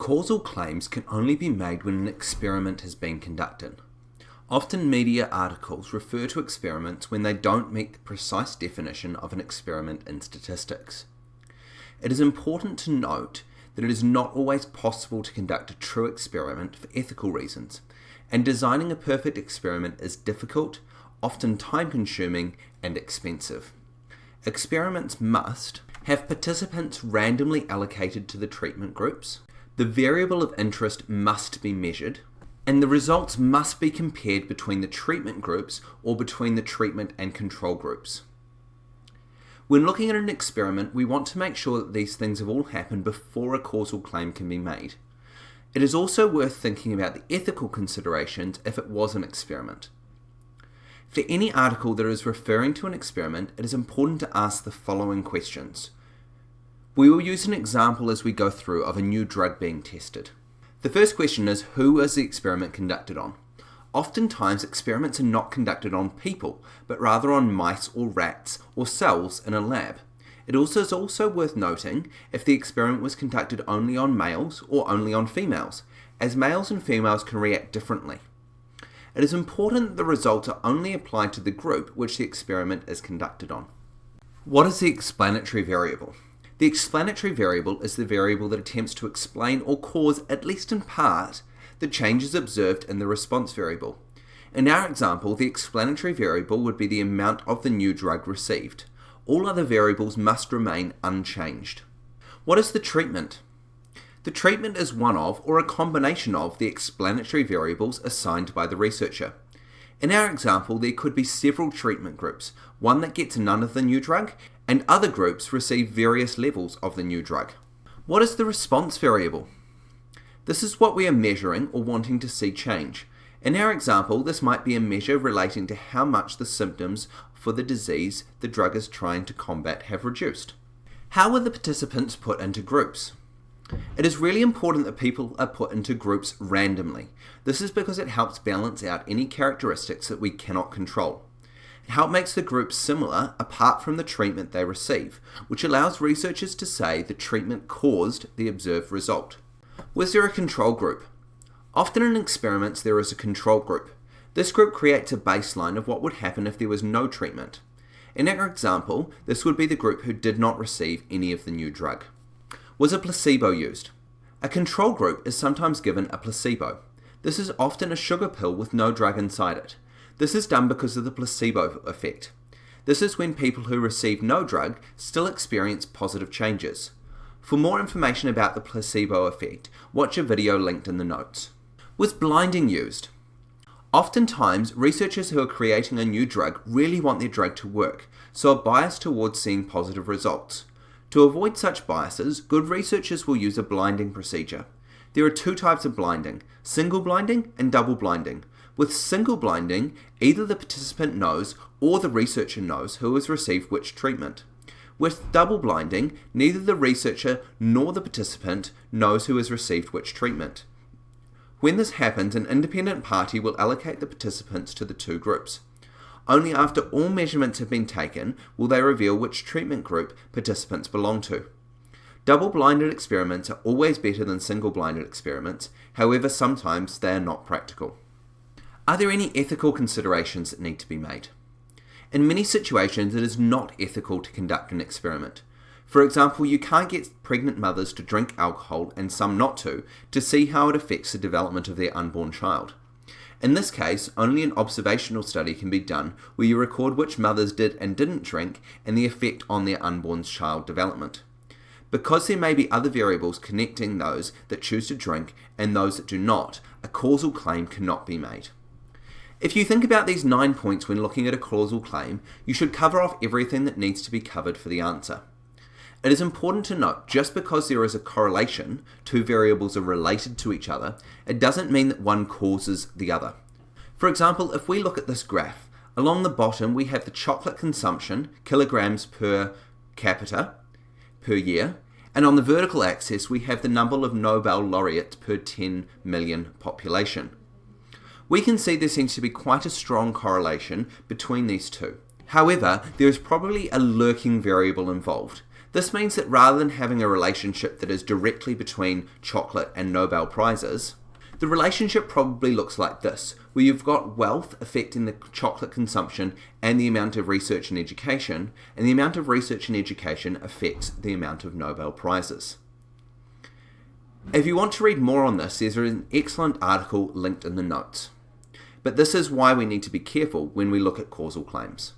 Causal claims can only be made when an experiment has been conducted. Often media articles refer to experiments when they don't meet the precise definition of an experiment in statistics. It is important to note that it is not always possible to conduct a true experiment for ethical reasons, and designing a perfect experiment is difficult, often time-consuming, and expensive. Experiments must have participants randomly allocated to the treatment groups, the variable of interest must be measured, and the results must be compared between the treatment groups or between the treatment and control groups. When looking at an experiment, we want to make sure that these things have all happened before a causal claim can be made. It is also worth thinking about the ethical considerations if it was an experiment. For any article that is referring to an experiment, it is important to ask the following questions. We will use an example as we go through of a new drug being tested. The first question is, who was the experiment conducted on? Oftentimes, experiments are not conducted on people, but rather on mice or rats or cells in a lab. It is also worth noting if the experiment was conducted only on males or only on females, as males and females can react differently. It is important that the results are only applied to the group which the experiment is conducted on. What is the explanatory variable? The explanatory variable is the variable that attempts to explain or cause, at least in part, the changes observed in the response variable. In our example, the explanatory variable would be the amount of the new drug received. All other variables must remain unchanged. What is the treatment? The treatment is one of, or a combination of, the explanatory variables assigned by the researcher. In our example, there could be several treatment groups, one that gets none of the new drug, and other groups receive various levels of the new drug. What is the response variable? This is what we are measuring or wanting to see change. In our example, this might be a measure relating to how much the symptoms for the disease the drug is trying to combat have reduced. How are the participants put into groups? It is really important that people are put into groups randomly. This is because it helps balance out any characteristics that we cannot control. It makes the groups similar apart from the treatment they receive, which allows researchers to say the treatment caused the observed result. Was there a control group? Often in experiments there is a control group. This group creates a baseline of what would happen if there was no treatment. In our example, this would be the group who did not receive any of the new drug. Was a placebo used? A control group is sometimes given a placebo. This is often a sugar pill with no drug inside it. This is done because of the placebo effect. This is when people who receive no drug still experience positive changes. For more information about the placebo effect, watch a video linked in the notes. Was blinding used? Oftentimes, researchers who are creating a new drug really want their drug to work, so are biased towards seeing positive results. To avoid such biases, good researchers will use a blinding procedure. There are two types of blinding, single blinding and double blinding. With single blinding, either the participant knows or the researcher knows who has received which treatment. With double blinding, neither the researcher nor the participant knows who has received which treatment. When this happens, an independent party will allocate the participants to the two groups. Only after all measurements have been taken will they reveal which treatment group participants belong to. Double-blinded experiments are always better than single-blinded experiments, however sometimes they are not practical. Are there any ethical considerations that need to be made? In many situations, it is not ethical to conduct an experiment. For example, you can't get pregnant mothers to drink alcohol and some not to see how it affects the development of their unborn child. In this case, only an observational study can be done where you record which mothers did and didn't drink and the effect on their unborn child development. Because there may be other variables connecting those that choose to drink and those that do not, a causal claim cannot be made. If you think about these 9 points when looking at a causal claim, you should cover off everything that needs to be covered for the answer. It is important to note, just because there is a correlation, two variables are related to each other, it doesn't mean that one causes the other. For example, if we look at this graph, along the bottom we have the chocolate consumption, kilograms per capita, per year, and on the vertical axis we have the number of Nobel laureates per 10 million population. We can see there seems to be quite a strong correlation between these two. However, there is probably a lurking variable involved. This means that rather than having a relationship that is directly between chocolate and Nobel Prizes, the relationship probably looks like this, where you've got wealth affecting the chocolate consumption and the amount of research and education, and the amount of research and education affects the amount of Nobel Prizes. If you want to read more on this, there's an excellent article linked in the notes. But this is why we need to be careful when we look at causal claims.